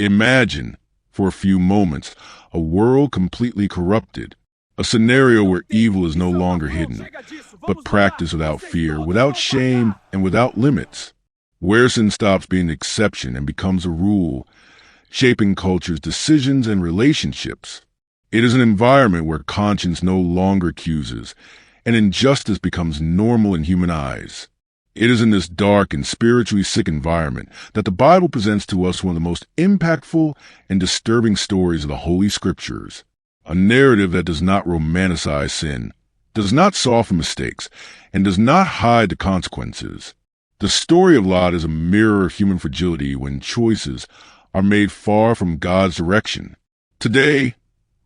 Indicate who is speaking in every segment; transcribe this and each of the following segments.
Speaker 1: Imagine, for a few moments, a world completely corrupted, a scenario where evil is no longer hidden, but practiced without fear, without shame, and without limits, where sin stops being an exception and becomes a rule, shaping cultures, decisions, and relationships. It is an environment where conscience no longer accuses, and injustice becomes normal in human eyes. It is in this dark and spiritually sick environment that the Bible presents to us one of the most impactful and disturbing stories of the Holy Scriptures. A narrative that does not romanticize sin, does not soften mistakes, and does not hide the consequences. The story of Lot is a mirror of human fragility when choices are made far from God's direction. Today,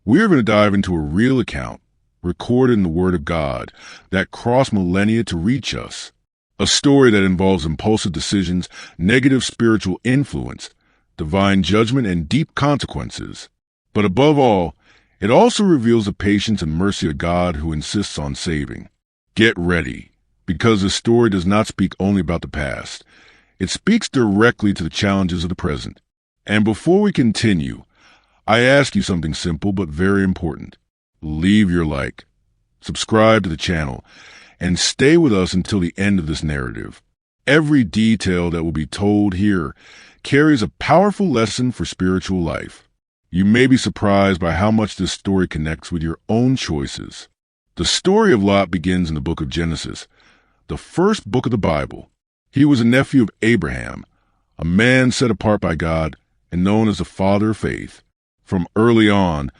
Speaker 1: we're going to dive into a real account, recorded in the Word of God, that crossed millennia to reach us. A story that involves impulsive decisions, negative spiritual influence, divine judgment, and deep consequences. But above all, it also reveals the patience and mercy of God who insists on saving. Get ready, because the story does not speak only about the past. It speaks directly to the challenges of the present. And before we continue, I ask you something simple but very important. Leave your like, subscribe to the channel, and stay with us until the end of this narrative. Every detail that will be told here carries a powerful lesson for spiritual life. You may be surprised by how much this story connects with your own choices. The story of Lot begins in the book of Genesis, the first book of the Bible. He was a nephew of Abraham, a man set apart by God and known as the father of faith. From early on,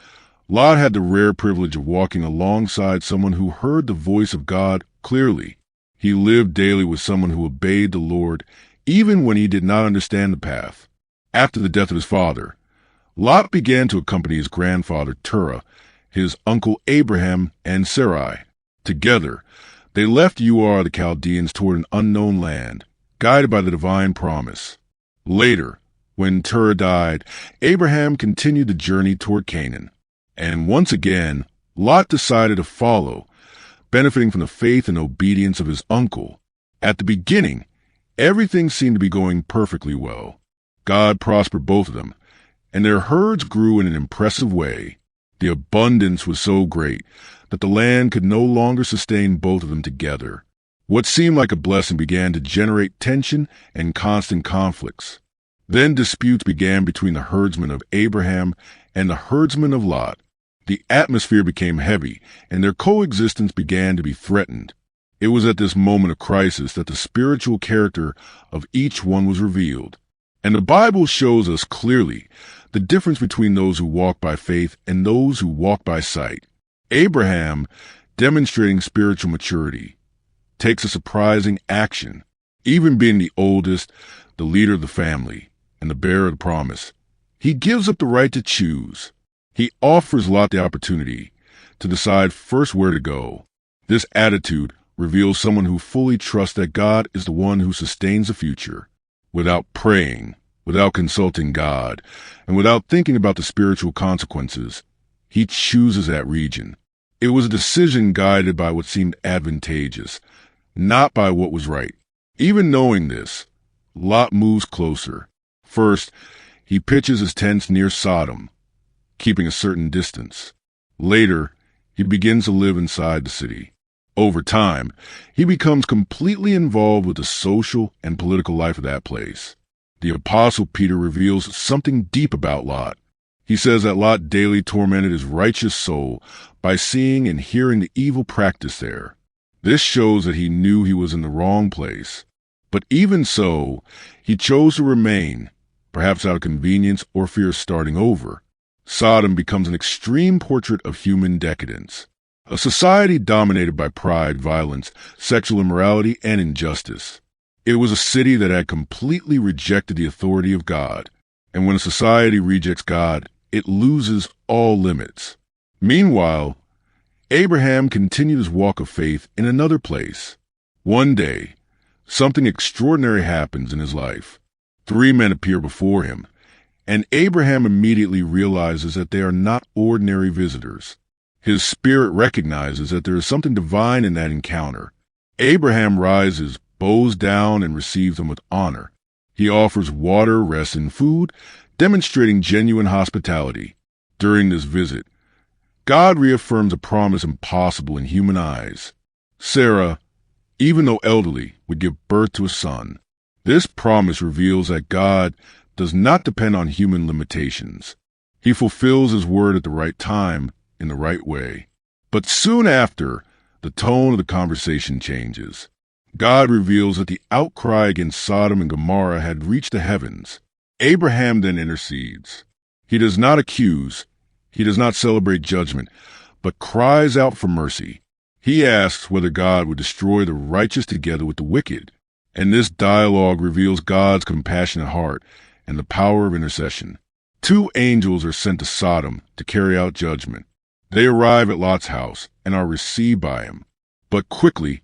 Speaker 1: Lot had the rare privilege of walking alongside someone who heard the voice of God clearly. He lived daily with someone who obeyed the Lord, even when he did not understand the path. After the death of his father, Lot began to accompany his grandfather Terah, his uncle Abraham, and Sarai. Together, they left Ur the Chaldeans toward an unknown land, guided by the divine promise. Later, when Terah died, Abraham continued the journey toward Canaan. And once again, Lot decided to follow, benefiting from the faith and obedience of his uncle. At the beginning, everything seemed to be going perfectly well. God prospered both of them, and their herds grew in an impressive way. The abundance was so great that the land could no longer sustain both of them together. What seemed like a blessing began to generate tension and constant conflicts. Then disputes began between the herdsmen of Abraham and the herdsmen of Lot. The atmosphere became heavy, and their coexistence began to be threatened. It was at this moment of crisis that the spiritual character of each one was revealed. And the Bible shows us clearly the difference between those who walk by faith and those who walk by sight. Abraham, demonstrating spiritual maturity, takes a surprising action. Even being the oldest, the leader of the family, and the bearer of the promise, he gives up the right to choose. He offers Lot the opportunity to decide first where to go. This attitude reveals someone who fully trusts that God is the one who sustains the future. Without praying, without consulting God, and without thinking about the spiritual consequences, he chooses that region. It was a decision guided by what seemed advantageous, not by what was right. Even knowing this, Lot moves closer. First, he pitches his tents near Sodom, keeping a certain distance. Later, he begins to live inside the city. Over time, he becomes completely involved with the social and political life of that place. The Apostle Peter reveals something deep about Lot. He says that Lot daily tormented his righteous soul by seeing and hearing the evil practice there. This shows that he knew he was in the wrong place. But even so, he chose to remain, perhaps out of convenience or fear of starting over. Sodom becomes an extreme portrait of human decadence, a society dominated by pride, violence, sexual immorality, and injustice. It was a city that had completely rejected the authority of God, and when a society rejects God, it loses all limits. Meanwhile, Abraham continued his walk of faith in another place. One day, something extraordinary happens in his life. 3 men appear before him, and Abraham immediately realizes that they are not ordinary visitors. His spirit recognizes that there is something divine in that encounter. Abraham rises, bows down, and receives them with honor. He offers water, rest, and food, demonstrating genuine hospitality. During this visit, God reaffirms a promise impossible in human eyes. Sarah, even though elderly, would give birth to a son. This promise reveals that God does not depend on human limitations. He fulfills his word at the right time, in the right way. But soon after, the tone of the conversation changes. God reveals that the outcry against Sodom and Gomorrah had reached the heavens. Abraham then intercedes. He does not accuse, he does not celebrate judgment, but cries out for mercy. He asks whether God would destroy the righteous together with the wicked. And this dialogue reveals God's compassionate heart and the power of intercession. 2 angels are sent to Sodom to carry out judgment. They arrive at Lot's house and are received by him. But quickly,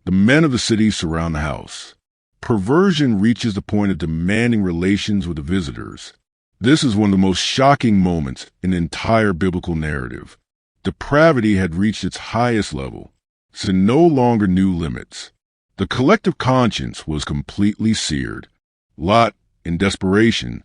Speaker 1: the men of the city surround the house. Perversion reaches the point of demanding relations with the visitors. This is one of the most shocking moments in the entire biblical narrative. Depravity had reached its highest level. Sin no longer knew limits. The collective conscience was completely seared. Lot, in desperation,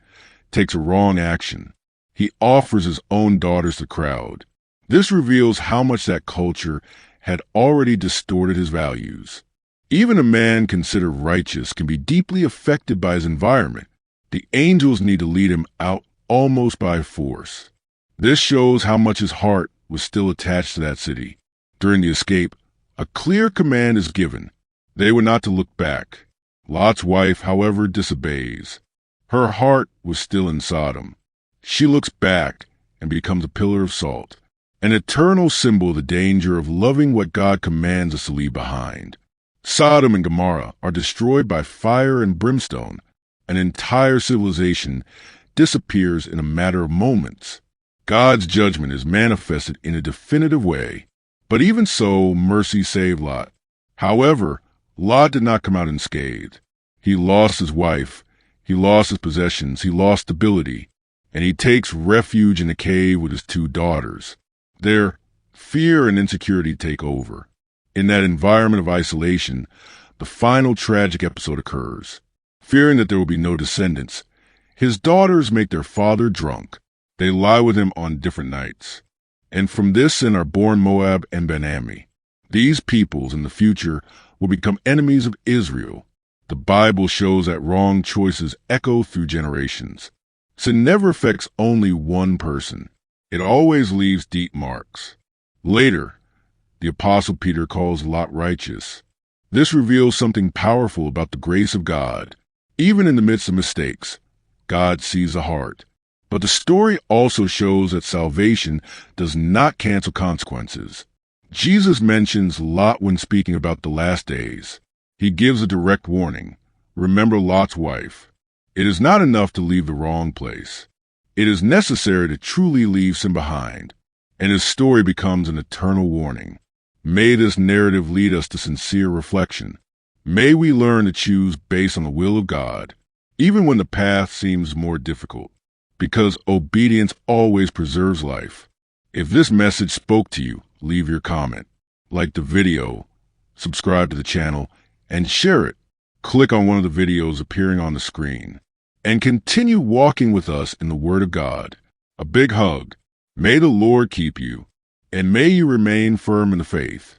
Speaker 1: takes a wrong action. He offers his own daughters to the crowd. This reveals how much that culture had already distorted his values. Even a man considered righteous can be deeply affected by his environment. The angels need to lead him out almost by force. This shows how much his heart was still attached to that city. During the escape, a clear command is given. They were not to look back. Lot's wife, however, disobeys. Her heart was still in Sodom. She looks back and becomes a pillar of salt, an eternal symbol of the danger of loving what God commands us to leave behind. Sodom and Gomorrah are destroyed by fire and brimstone. An entire civilization disappears in a matter of moments. God's judgment is manifested in a definitive way. But even so, mercy saved Lot. However, Lot did not come out unscathed. He lost his wife, he lost his possessions, he lost stability, and he takes refuge in a cave with his 2 daughters. There, fear and insecurity take over. In that environment of isolation, the final tragic episode occurs. Fearing that there will be no descendants, his daughters make their father drunk. They lie with him on different nights. And from this sin are born Moab and Ben-Ammi. These peoples in the future will become enemies of Israel. The Bible shows that wrong choices echo through generations. Sin never affects only one person. It always leaves deep marks. Later, the Apostle Peter calls Lot righteous. This reveals something powerful about the grace of God. Even in the midst of mistakes, God sees the heart. But the story also shows that salvation does not cancel consequences. Jesus mentions Lot when speaking about the last days. He gives a direct warning. Remember Lot's wife. It is not enough to leave the wrong place. It is necessary to truly leave sin behind. And his story becomes an eternal warning. May this narrative lead us to sincere reflection. May we learn to choose based on the will of God, even when the path seems more difficult, because obedience always preserves life. If this message spoke to you, leave your comment, like the video, subscribe to the channel, and share it. Click on one of the videos appearing on the screen, and continue walking with us in the Word of God. A big hug. May the Lord keep you, and may you remain firm in the faith.